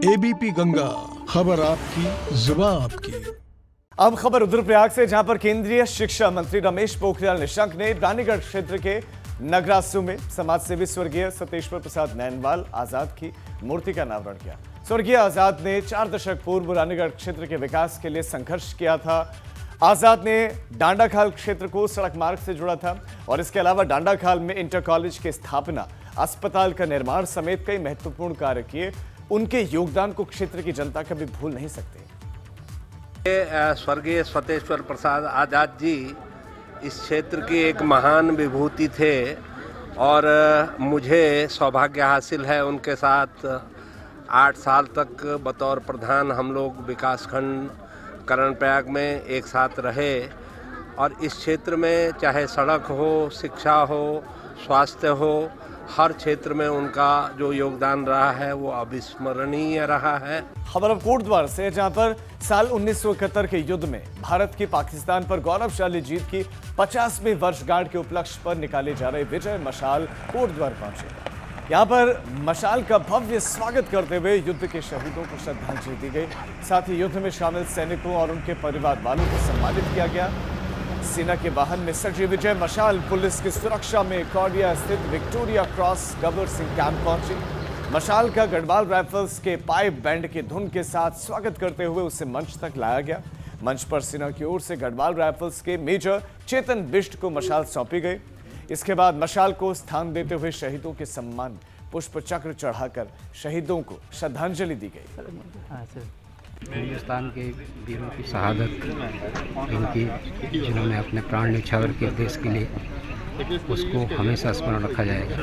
ABP Ganga, खबर आपकी, जुबान आपकी। अब खबर रुद्रप्रयाग से, जहां पर केंद्रीय शिक्षा मंत्री रमेश पोखरियाल निशंक ने रानीगढ़ क्षेत्र के नगरासू में समाज सेवी स्वर्गीय सतेश्वर प्रसाद नैनवाल आजाद की मूर्ति का अनावरण किया। स्वर्गीय आजाद ने 4 दशक पूर्व रानीगढ़ क्षेत्र के विकास के लिए संघर्ष किया था। आजाद ने डांडाखाल क्षेत्र को सड़क मार्ग से जोड़ा था और इसके अलावा डांडाखाल में इंटर कॉलेज की स्थापना, अस्पताल का निर्माण समेत कई महत्वपूर्ण कार्य किए। उनके योगदान को क्षेत्र की जनता कभी भूल नहीं सकते। स्वर्गीय सतेश्वर प्रसाद आजाद जी इस क्षेत्र की एक महान विभूति थे और मुझे सौभाग्य हासिल है उनके साथ 8 साल तक बतौर प्रधान हम लोग विकासखंड कर्णप्रयाग में एक साथ रहे और इस क्षेत्र में चाहे सड़क हो, शिक्षा हो, स्वास्थ्य हो, हर क्षेत्र में उनका जो योगदान रहा है वो अविस्मरणीय रहा है। खबर अब कोटद्वार से, जहां पर साल 1971 के युद्ध में भारत की पाकिस्तान पर गौरवशाली जीत की 50वीं वर्षगांठ के उपलक्ष्य पर निकाले जा रहे विजय मशाल कोटद्वार पहुंचे। यहां पर मशाल का भव्य स्वागत करते हुए युद्ध के शहीदों को श्रद्धांजलि दी गई। साथ ही युद्ध में शामिल सैनिकों और उनके परिवार वालों को सम्मानित किया गया। सेना के वाहन में सजी विजय मशाल पुलिस की सुरक्षा में कौडिया स्थित विक्टोरिया क्रॉस गबर सिंह कैंप पहुंची। मशाल का गढ़वाल राइफल्स के पाइप बैंड की धुन के साथ स्वागत करते हुए उसे मंच तक लाया गया। मंच पर सेना की ओर से गढ़वाल राइफल्स के मेजर चेतन बिष्ट को मशाल सौंपी गई। इसके बाद मशाल को स्थान देते हुए शहीदों के सम्मान पुष्प चक्र चढ़ाकर शहीदों को श्रद्धांजलि दी गई। हिंदुस्तान के वीरों की शहादत, इनकी जिन्होंने अपने प्राण न्यौछावर किए देश के लिए, उसको हमेशा स्मरण रखा जाएगा।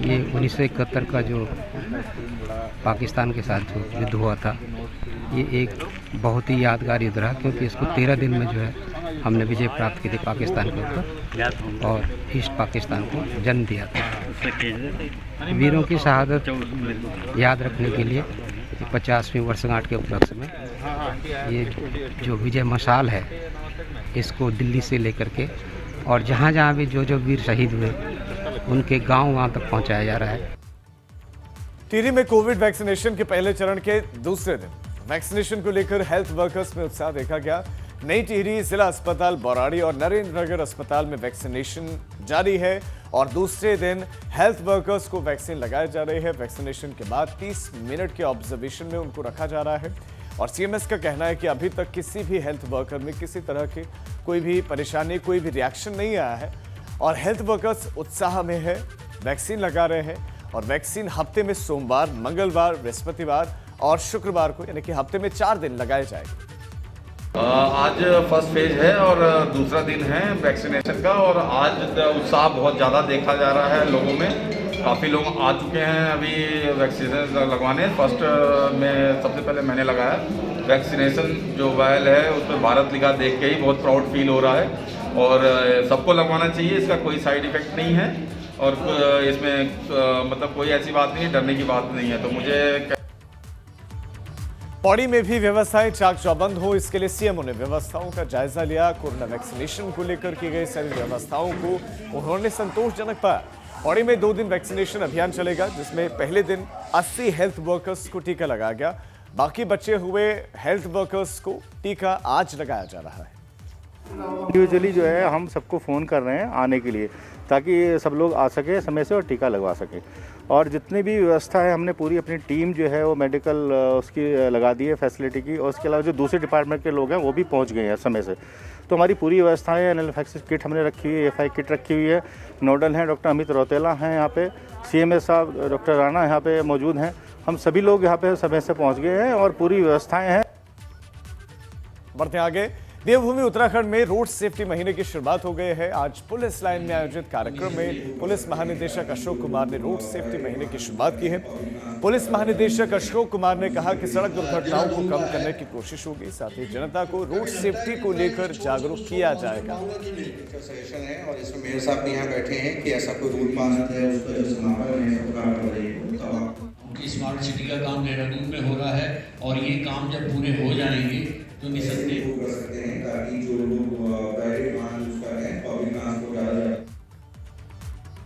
ये 1971 का जो पाकिस्तान के साथ जो युद्ध हुआ था, ये एक बहुत ही यादगार युद्ध रहा, क्योंकि इसको 13 दिन में जो है हमने विजय प्राप्त की थी पाकिस्तान के ऊपर और ईस्ट पाकिस्तान को जन्म दिया था। वीरों की शहादत याद रखने के लिए 50वीं वर्षगांठ के उपलक्ष्य में ये जो विजय मशाल है, इसको दिल्ली से लेकर के और जहाँ जहाँ भी जो वीर शहीद हुए उनके गांव वहाँ तक पहुँचाया जा रहा है। टिहरी में कोविड वैक्सीनेशन के पहले चरण के दूसरे दिन वैक्सीनेशन को लेकर हेल्थ वर्कर्स में उत्साह देखा गया। नई टिहरी जिला अस्पताल बौराड़ी और नरेंद्र नगर अस्पताल में वैक्सीनेशन जारी है और दूसरे दिन हेल्थ वर्कर्स को वैक्सीन लगाए जा रहे हैं। वैक्सीनेशन के बाद 30 मिनट के ऑब्जर्वेशन में उनको रखा जा रहा है और सीएमएस का कहना है कि अभी तक किसी भी हेल्थ वर्कर में किसी तरह की कोई भी परेशानी, कोई भी रिएक्शन नहीं आया है और हेल्थ वर्कर्स उत्साह में है, वैक्सीन लगा रहे हैं और वैक्सीन हफ्ते में सोमवार, मंगलवार, बृहस्पतिवार और शुक्रवार को, यानी कि हफ्ते में 4 दिन लगाए जाएंगे। आज फर्स्ट फेज है और दूसरा दिन है वैक्सीनेशन का और आज उत्साह बहुत ज़्यादा देखा जा रहा है लोगों में। काफ़ी लोग आ चुके हैं अभी वैक्सीनेशन लगवाने। फर्स्ट में सबसे पहले मैंने लगाया। वैक्सीनेशन जो वायल है उस पर भारत लिखा देख के ही बहुत प्राउड फील हो रहा है और सबको लगवाना चाहिए। इसका कोई साइड इफ़ेक्ट नहीं है और इसमें मतलब कोई ऐसी बात नहीं है, डरने की बात नहीं है। तो मुझे पौड़ी में भी व्यवस्थाएं चाक चौबंद हो, इसके लिए सीएमओ ने व्यवस्थाओं का जायजा लिया। कोरोना वैक्सीनेशन को लेकर की गई सभी व्यवस्थाओं को उन्होंने संतोषजनक पाया। पौड़ी में 2 दिन वैक्सीनेशन अभियान चलेगा, जिसमें पहले दिन 80 हेल्थ वर्कर्स को टीका लगाया गया। बाकी बचे हुए हेल्थ वर्कर्स को टीका आज लगाया जा रहा है। इंडिविजुअली जो है हम सबको फ़ोन कर रहे हैं आने के लिए, ताकि सब लोग आ सके समय से और टीका लगवा सके। और जितनी भी व्यवस्था है हमने पूरी अपनी टीम जो है वो मेडिकल उसकी लगा दी है फैसिलिटी की, और उसके अलावा जो दूसरे डिपार्टमेंट के लोग हैं वो भी पहुंच गए हैं समय से। तो हमारी पूरी व्यवस्थाएं, एनाफिलाक्सिस किट हमने रखी हुई है, एफआई किट रखी हुई है। नोडल हैं डॉक्टर अमित रौतेला हैं यहाँ पे, सीएमएस साहब डॉक्टर राणा यहाँ पे मौजूद हैं। हम सभी लोग यहाँ पे समय से पहुँच गए हैं और पूरी व्यवस्थाएँ हैं। बढ़ते आगे, देवभूमि उत्तराखंड में रोड सेफ्टी महीने की शुरुआत हो गई है। आज पुलिस लाइन में आयोजित कार्यक्रम में पुलिस महानिदेशक अशोक कुमार ने रोड सेफ्टी महीने की शुरुआत की है। पुलिस महानिदेशक अशोक कुमार ने कहा कि सड़क दुर्घटनाओं को कम करने की कोशिश होगी, साथ ही जनता को रोड सेफ्टी को लेकर जागरूक किया जाएगा। सजेशन है और इसमें मेयर साहब यहाँ बैठे हैं कि ऐसा कोई रूल पास है उसका जो स्मार्ट सिटी का काम देहरादून में हो रहा है और ये काम जब पूरे हो जाएंगे तो निसंदेह कर सकते हैं ताकि जो लोग प्राइवेट वाहन यूज कर रहे हैं पब्लिक ट्रांसपोर्ट ज़्यादा।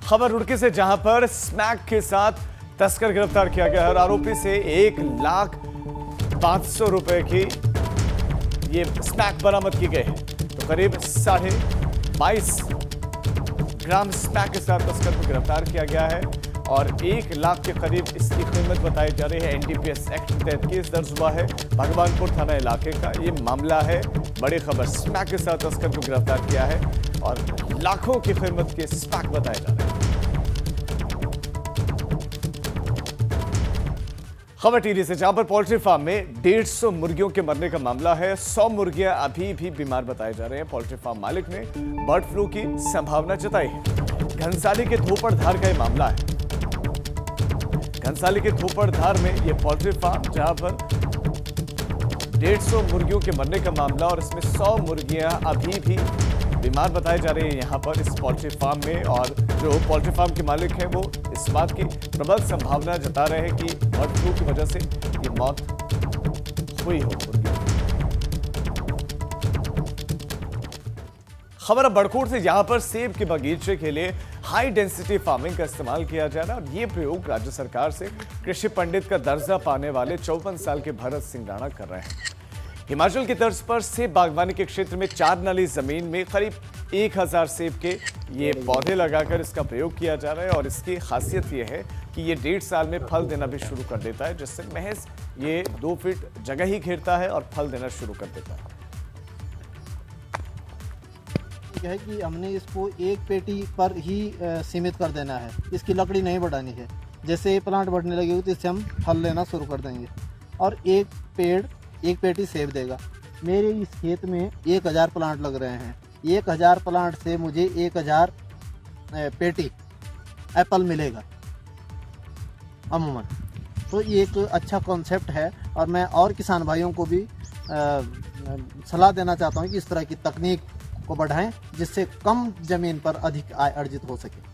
खबर रुड़की से, जहां पर स्मैक के साथ तस्कर गिरफ्तार किया गया है और आरोपी से 1,05,000 रुपए की ये स्मैक बरामद की गई है। तो करीब 22.5 ग्राम स्मैक के साथ तस्कर को गिरफ्तार किया गया है और 1 लाख के करीब इसकी कीमत बताई जा रही है। एनडीपीएस एक्ट के तहत केस दर्ज हुआ है। भगवानपुर थाना इलाके का ये मामला है। बड़ी खबर, स्मैक के साथ तस्कर को गिरफ्तार किया है और लाखों की कीमत के स्मैक बताए जा रहे हैं। खबर टीवी से, जहां पर पोल्ट्री फार्म में 150 मुर्गियों के मरने का मामला है। 100 मुर्गियां अभी भी बीमार बताए जा रहे हैं। पोल्ट्री फार्म मालिक ने बर्ड फ्लू की संभावना जताई है। घनसाली के धोपड़धार का यह मामला है। घनसाली के धोपड़धार में यह पोल्ट्री फार्म, जहां पर 150 मुर्गियों के मरने का मामला और इसमें 100 मुर्गियां अभी भी बीमार बताई जा रही है यहां पर इस पोल्ट्री फार्म में। और जो पोल्ट्री फार्म के मालिक हैं वो इस बात की प्रबल संभावना जता रहे हैं कि बर्ड फ्लू की वजह से ये मौत हुई हो मुर्गियों। खबर अब बड़कोट से, यहां पर सेब के बगीचे के लिए हाई डेंसिटी फार्मिंग का इस्तेमाल किया जा रहा है और ये प्रयोग राज्य सरकार से कृषि पंडित का दर्जा पाने वाले 54 साल के भरत सिंह राणा कर रहे हैं। हिमाचल की तर्ज पर सेब बागवानी के क्षेत्र में 4 नाली जमीन में करीब 1000 सेब के ये पौधे लगाकर इसका प्रयोग किया जा रहा है और इसकी खासियत ये है कि ये 1.5 साल में फल देना भी शुरू कर देता है, जिससे महज ये 2 फीट जगह ही घेरता है और फल देना शुरू कर देता है। है कि हमने इसको एक पेटी पर ही सीमित कर देना है, इसकी लकड़ी नहीं बढ़ानी है। जैसे ये प्लांट बढ़ने लगेगी तो इससे हम फल लेना शुरू कर देंगे और एक पेटी सेब देगा। मेरे इस खेत में 1000 प्लांट लग रहे हैं। 1000 प्लांट से मुझे 1000 पेटी एप्पल मिलेगा अमूमन। तो ये एक अच्छा कॉन्सेप्ट है और मैं और किसान भाइयों को भी सलाह देना चाहता हूँ कि इस तरह की तकनीक को बढ़ाएं, जिससे कम जमीन पर अधिक आय अर्जित हो सके।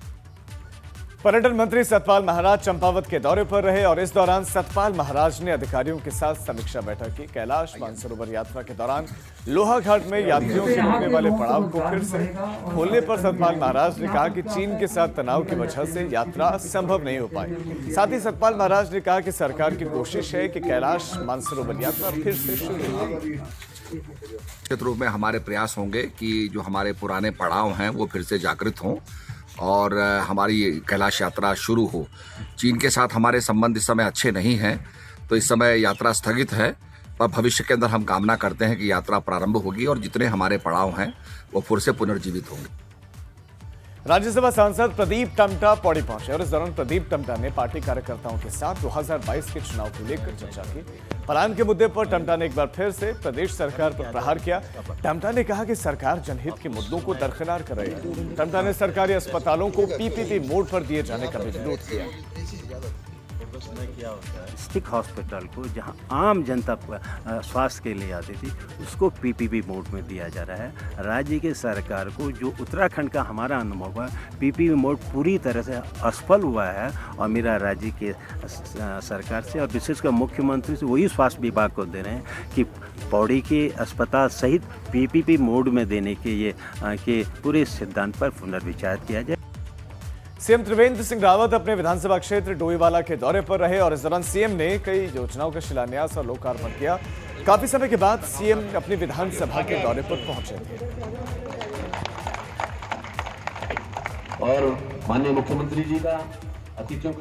पर्यटन मंत्री सतपाल महाराज चंपावत के दौरे पर रहे और इस दौरान सतपाल महाराज ने अधिकारियों के साथ समीक्षा बैठक की। कैलाश मानसरोवर यात्रा के दौरान लोहाघाट में यात्रियों के रुकने वाले पड़ाव को फिर से खोलने पर सतपाल महाराज ने कहा कि चीन के साथ तनाव की वजह से यात्रा संभव नहीं हो पाई। साथ ही सतपाल महाराज ने कहा कि सरकार की कोशिश है कि कैलाश मानसरोवर यात्रा फिर से शुरू हो। निश्चित रूप में हमारे प्रयास होंगे कि जो हमारे पुराने पड़ाव हैं वो फिर से जागृत हों और हमारी कैलाश यात्रा शुरू हो। चीन के साथ हमारे संबंध इस समय अच्छे नहीं हैं, तो इस समय यात्रा स्थगित है, पर भविष्य के अंदर हम कामना करते हैं कि यात्रा प्रारंभ होगी और जितने हमारे पड़ाव हैं वो फिर से पुनर्जीवित होंगे। राज्यसभा सांसद प्रदीप टमटा पौड़ी पहुंचे और इस दौरान प्रदीप टमटा ने पार्टी कार्यकर्ताओं के साथ 2022 के चुनाव को लेकर चर्चा की। पलायन के मुद्दे पर टमटा ने एक बार फिर से प्रदेश सरकार पर प्रहार किया। टमटा ने कहा कि सरकार जनहित के मुद्दों को दरकिनार कर रही है। टमटा ने सरकारी अस्पतालों को पीपीपी मोड पर दिए जाने का भी विरोध किया। डिस्ट्रिक्ट हॉस्पिटल को जहां आम जनता स्वास्थ्य के लिए आती थी उसको पीपीपी मोड में दिया जा रहा है। राज्य की सरकार को जो उत्तराखंड का हमारा अनुभव है, पीपीपी मोड पूरी तरह से असफल हुआ है और मेरा राज्य के सरकार से और विशेषकर मुख्यमंत्री से वही स्वास्थ्य विभाग को दे रहे हैं कि पौड़ी के अस्पताल सहित पीपीपी मोड में देने के ये के पूरे सिद्धांत पर पुनर्विचार किया जाए। सीएम त्रिवेंद्र सिंह रावत अपने विधानसभा क्षेत्र डोईवाला के दौरे पर रहे और इस दौरान सीएम ने कई योजनाओं का शिलान्यास और लोकार्पण किया। काफी समय के बाद सीएम अपनी विधानसभा के दौरे पर पहुंचे थे और माननीय मुख्यमंत्री जी का अतिथियों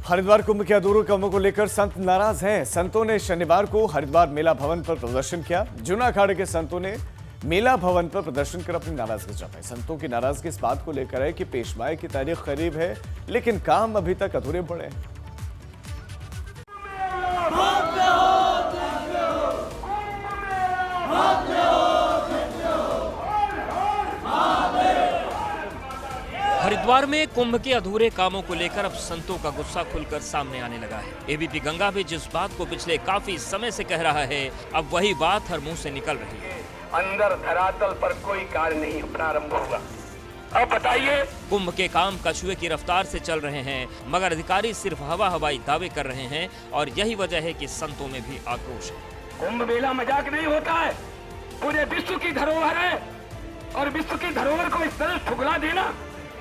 हरिद्वार कुंभ के अधूरे कामों को लेकर संत नाराज हैं। संतों ने शनिवार को हरिद्वार मेला भवन पर प्रदर्शन किया। जूना अखाड़े के संतों ने मेला भवन पर प्रदर्शन कर अपनी नाराजगी जताई। संतों की नाराजगी इस बात को लेकर है कि पेशवाई की तारीख करीब है, लेकिन काम अभी तक अधूरे पड़े हैं। हरिद्वार में कुंभ के अधूरे कामों को लेकर अब संतों का गुस्सा खुलकर सामने आने लगा है। एबीपी गंगा भी जिस बात को पिछले काफी समय से कह रहा है, अब वही बात हर मुंह से निकल रही है। अंदर धरातल पर कोई कार्य नहीं प्रारंभ होगा। अब बताइए, कुंभ के काम कछुए की रफ्तार से चल रहे हैं, मगर अधिकारी सिर्फ हवाई दावे कर रहे हैं और यही वजह है कि संतों में भी आक्रोश है। कुंभ मेला मजाक नहीं होता है, पूरे विश्व की धरोहर है और विश्व की धरोहर को इस तरह ठुकरा देना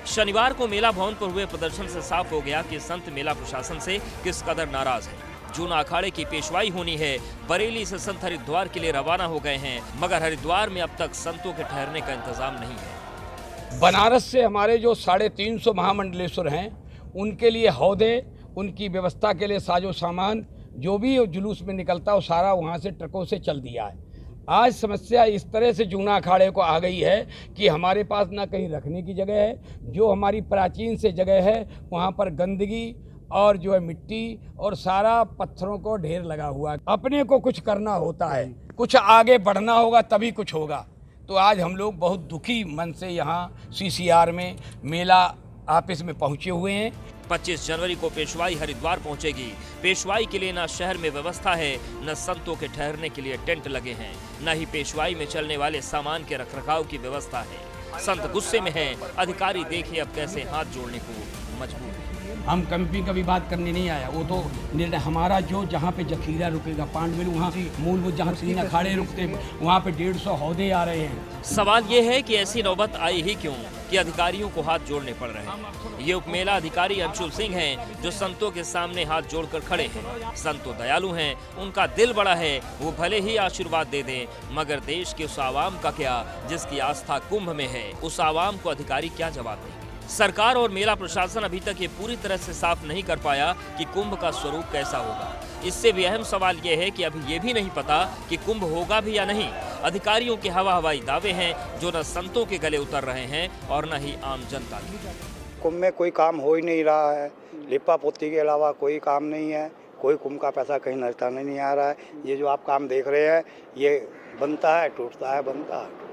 शनिवार को मेला भवन पर हुए प्रदर्शन से साफ हो गया कि संत मेला प्रशासन से किस कदर नाराज है। जूना अखाड़े की पेशवाई होनी है। बरेली से संत हरिद्वार के लिए रवाना हो गए हैं, मगर हरिद्वार में अब तक संतों के ठहरने का इंतजाम नहीं है। बनारस से हमारे जो 350 महामंडलेश्वर हैं, उनके लिए हौदे, उनकी व्यवस्था के लिए साजो सामान, जो भी जुलूस में निकलता है वो सारा वहाँ से ट्रकों से चल दिया है। आज समस्या इस तरह से जूना अखाड़े को आ गई है कि हमारे पास ना कहीं रखने की जगह है, जो हमारी प्राचीन से जगह है वहाँ पर गंदगी और जो है मिट्टी और सारा पत्थरों को ढेर लगा हुआ है। अपने को कुछ करना होता है, कुछ आगे बढ़ना होगा तभी कुछ होगा। तो आज हम लोग बहुत दुखी मन से यहाँ CCR में मेला ऑफिस में पहुँचे हुए हैं। 25 जनवरी को पेशवाई हरिद्वार पहुंचेगी। पेशवाई के लिए न शहर में व्यवस्था है, न संतों के ठहरने के लिए टेंट लगे हैं, न ही पेशवाई में चलने वाले सामान के रखरखाव की व्यवस्था है। संत गुस्से में हैं, अधिकारी देखिए अब कैसे हाथ जोड़ने को मजबूर हैं। हम कैंपिंग का भी बात करने नहीं आया, वो तो निर्णय हमारा जो जहाँ पे जखीरा रुकेगा पांडवेल, वहाँ मूलभूत जहाँ 3 अखाड़े रुकते वहाँ पे 150 हौदे आ रहे हैं। सवाल ये है कि ऐसी नौबत आई ही क्यों कि अधिकारियों को हाथ जोड़ने पड़ रहे हैं। ये उपमेला अधिकारी अंशुल सिंह हैं जो संतों के सामने हाथ जोड़कर खड़े हैं। संत तो दयालु हैं, उनका दिल बड़ा है, वो भले ही आशीर्वाद दे दें, मगर देश के उस आवाम का क्या जिसकी आस्था कुंभ में है, उस आवाम को अधिकारी क्या जवाब दें। सरकार और मेला प्रशासन अभी तक ये पूरी तरह से साफ नहीं कर पाया कि कुंभ का स्वरूप कैसा होगा। इससे भी अहम सवाल ये है कि अभी ये भी नहीं पता कि कुंभ होगा भी या नहीं। अधिकारियों के हवाई दावे हैं जो न संतों के गले उतर रहे हैं और न ही आम जनता के। कुंभ में कोई काम हो ही नहीं रहा है, लिपा पोती के अलावा कोई काम नहीं है, कोई कुंभ का पैसा कहीं नजर नहीं आ रहा है। ये जो आप काम देख रहे हैं ये बनता है, टूटता है, बनता है,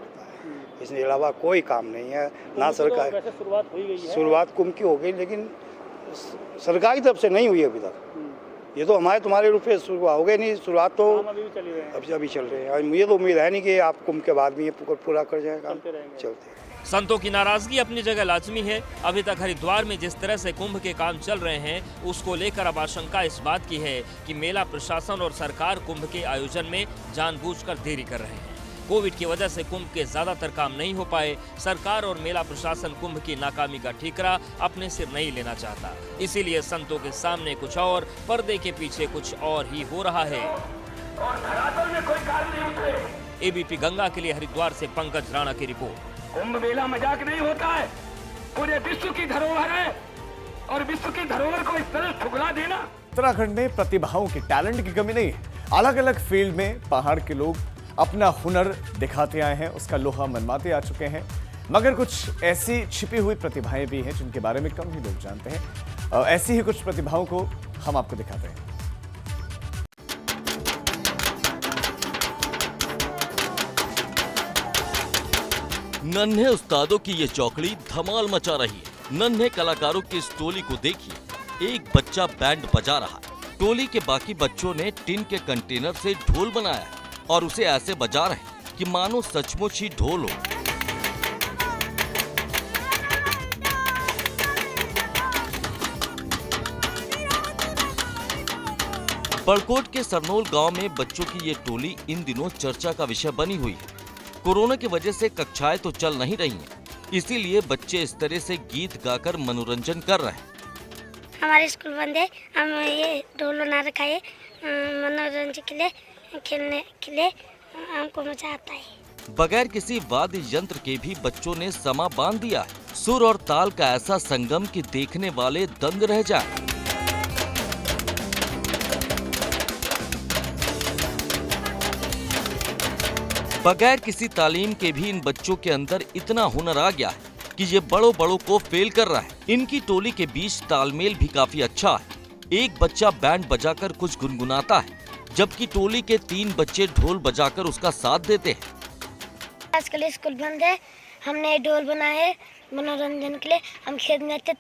इसके अलावा कोई काम नहीं है। ना सरकार तो शुरुआत हुई गई है, शुरुआत कुंभ की हो गई, लेकिन सरकारी तरफ से नहीं हुई अभी तक। ये तो हमारे तुम्हारे रूप से शुरुआत हो गई नहीं, शुरुआत तो अभी चल रहे हैं। मुझे तो उम्मीद है नहीं कि आप कुंभ के बाद भी ये पूरा कर जाएगा, चलते। संतों की नाराजगी अपनी जगह लाजमी है। अभी तक हरिद्वार में जिस तरह से कुंभ के काम चल रहे हैं, उसको लेकर अब आशंका इस बात की है कि मेला प्रशासन और सरकार कुंभ के आयोजन में जानबूझकर देरी कर रहे हैं। कोविड की वजह से कुंभ के ज्यादातर काम नहीं हो पाए। सरकार और मेला प्रशासन कुंभ की नाकामी का ठीकरा अपने सिर नहीं लेना चाहता, इसीलिए संतों के सामने कुछ और, पर्दे के पीछे कुछ और ही हो रहा है। ABP गंगा के लिए हरिद्वार से पंकज राणा की रिपोर्ट। कुंभ मेला मजाक नहीं होता है, पूरे विश्व की धरोहर है और विश्व की धरोहर को इस तरह ठुकरा देना। उत्तराखंड में प्रतिभाओं की, टैलेंट की कमी नहीं है। अलग अलग फील्ड में पहाड़ के लोग अपना हुनर दिखाते आए हैं, उसका लोहा मनवाते आ चुके हैं, मगर कुछ ऐसी छिपी हुई प्रतिभाएं भी हैं जिनके बारे में कम ही लोग जानते हैं। ऐसी ही कुछ प्रतिभाओं को हम आपको दिखाते हैं। नन्हे उस्तादों की ये चौकड़ी धमाल मचा रही है। नन्हे कलाकारों की इस टोली को देखिए, एक बच्चा बैंड बजा रहा है, टोली के बाकी बच्चों ने टिन के कंटेनर से ढोल बनाया है और उसे ऐसे बजा रहे हैं कि मानो सचमुच ही ढोल हो। बड़कोट के सरनोल गांव में बच्चों की ये टोली इन दिनों चर्चा का विषय बनी हुई है। कोरोना की वजह से कक्षाएं तो चल नहीं रही हैं, इसीलिए बच्चे इस तरह से गीत गाकर मनोरंजन कर रहे हैं। हमारे स्कूल बंद है, हम ये ढोल बना रखा है मनोरंजन के लिए, खेलने के लिए हमको मजा आता है। बगैर किसी वाद्य यंत्र के भी बच्चों ने समा बांध दिया है। सुर और ताल का ऐसा संगम कि देखने वाले दंग रह जाए। बगैर किसी तालीम के भी इन बच्चों के अंदर इतना हुनर आ गया है कि ये बड़ों को फेल कर रहा है। इनकी टोली के बीच तालमेल भी काफी अच्छा है। एक बच्चा बैंड बजाकर कुछ गुनगुनाता है, जबकि टोली के 3 बच्चे ढोल बजाकर उसका साथ देते हैं। आजकल स्कूल बंद है, हमने ढोल बनाए है मनोरंजन के लिए। हम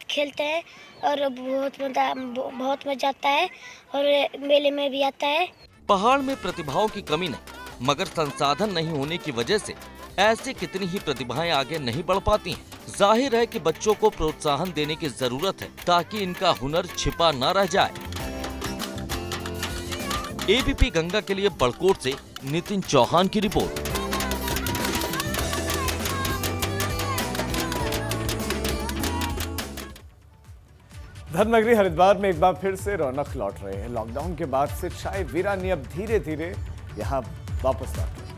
खेलते हैं और बहुत मजा आता है और मेले में भी आता है। पहाड़ में प्रतिभाओं की कमी नहीं, मगर संसाधन नहीं होने की वजह से ऐसे कितनी ही प्रतिभाएं आगे नहीं बढ़ पाती हैं। जाहिर है कि बच्चों को प्रोत्साहन देने की जरूरत है ताकि इनका हुनर छिपा न रह जाए। ABP गंगा के लिए बड़कोट से नितिन चौहान की रिपोर्ट। धर्मनगरी हरिद्वार में एक बार फिर से रौनक लौट रहे हैं। लॉकडाउन के बाद से छाई वीरानी अब धीरे धीरे यहां वापस लौट रही है।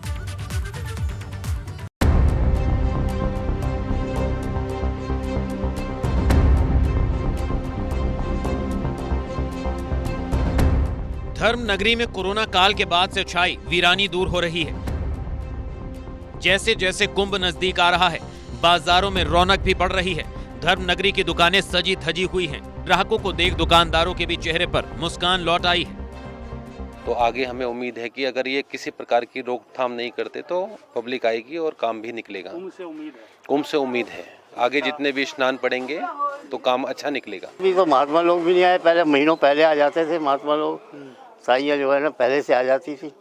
धर्मनगरी में कोरोना काल के बाद से छाई वीरानी दूर हो रही है। जैसे जैसे कुंभ नजदीक आ रहा है, बाजारों में रौनक भी बढ़ रही है। धर्मनगरी की दुकानें सजी धजी हुई हैं। ग्राहकों को देख दुकानदारों के भी चेहरे पर मुस्कान लौट आई है। तो आगे हमें उम्मीद है कि अगर ये किसी प्रकार की रोकथाम नहीं करते तो पब्लिक आएगी और काम भी निकलेगा। कुंभ से उम्मीद है आगे जितने भी स्नान पड़ेंगे तो काम अच्छा निकलेगा। अभी तो महात्मा लोग भी नहीं आए, पहले महीनों पहले आ जाते थे महात्मा लोग, साइयाँ जो है ना पहले से आ जाती थी।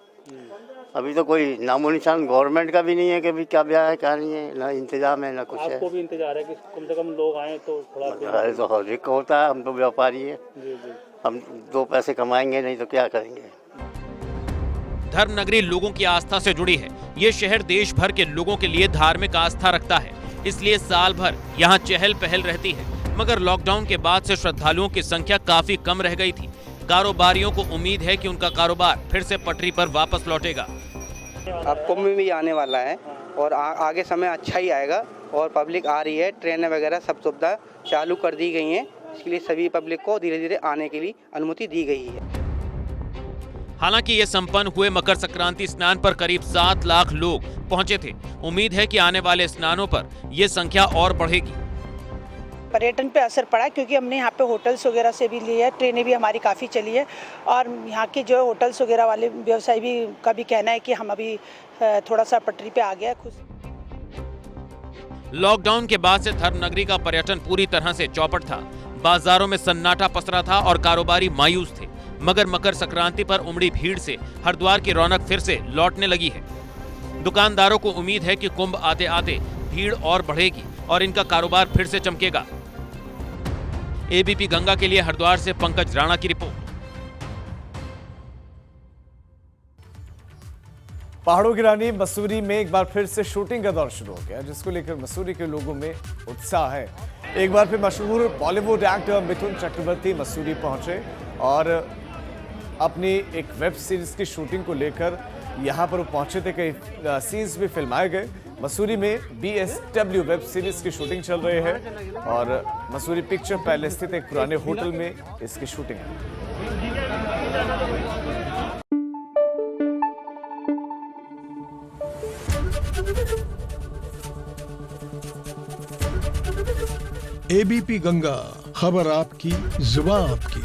अभी तो कोई नामो निशान गवर्नमेंट का भी नहीं है कि अभी क्या ब्याह है क्या नहीं है, ना इंतजाम है ना कुछ है। आपको भी इंतजार है कि कम से कम लोग आए तो थोड़ा। अरे तो हर एक होता है, हम तो व्यापारी है, हम 2 पैसे कमाएंगे नहीं तो क्या करेंगे। धर्मनगरी लोगों की आस्था से जुड़ी है। ये शहर देश भर के लोगों के लिए धार्मिक आस्था रखता है, इसलिए साल भर यहाँ चहल पहल रहती है। मगर लॉकडाउन के बाद से श्रद्धालुओं की संख्या काफी कम रह गई थी। कारोबारियों को उम्मीद है कि उनका कारोबार फिर से पटरी पर वापस लौटेगा। अब कुंभ भी आने वाला है और आगे समय अच्छा ही आएगा और पब्लिक आ रही है, ट्रेनें वगैरह सब सुविधा चालू कर दी गई हैं, इसके लिए सभी पब्लिक को धीरे धीरे आने के लिए अनुमति दी गई है। हालांकि ये संपन्न हुए मकर संक्रांति स्नान पर करीब 7 लाख लोग पहुंचे थे। उम्मीद है कि आने वाले स्नानों पर ये संख्या और बढ़ेगी। पर्यटन पे असर पड़ा क्योंकि हमने यहाँ पे होटल्स वगैरह से भी लिया है, ट्रेनें भी हमारी काफ़ी चली है और यहाँ के जो होटल्स वगैरह वाले व्यवसायी भी का भी कहना है कि हम अभी थोड़ा सा पटरी पे आ गया है खुद। लॉकडाउन के बाद से धर्मनगरी का पर्यटन पूरी तरह से चौपट था। बाजारों में सन्नाटा पसरा था और कारोबारी मायूस थे। मगर मकर संक्रांति पर उमड़ी भीड़ से हरिद्वार की रौनक फिर से लौटने लगी है। दुकानदारों को उम्मीद है कि कुंभ आते आते भीड़ और बढ़ेगी और इनका कारोबार फिर से चमकेगा। एबीपी गंगा के लिए हरिद्वार से पंकज राणा की रिपोर्ट। पहाड़ों की रानी मसूरी में एक बार फिर से शूटिंग का दौर शुरू हो गया, जिसको लेकर मसूरी के लोगों में उत्साह है। एक बार फिर मशहूर बॉलीवुड एक्टर मिथुन चक्रवर्ती मसूरी पहुंचे और अपनी एक वेब सीरीज की शूटिंग को लेकर यहां पर वो पहुंचे थे। कई सीन्स भी फिल्माए गए। मसूरी में BSW वेब सीरीज की शूटिंग चल रही है और मसूरी पिक्चर पैलेस स्थित एक पुराने होटल में इसकी शूटिंग है। ABP गंगा, खबर आपकी, जुबान आपकी।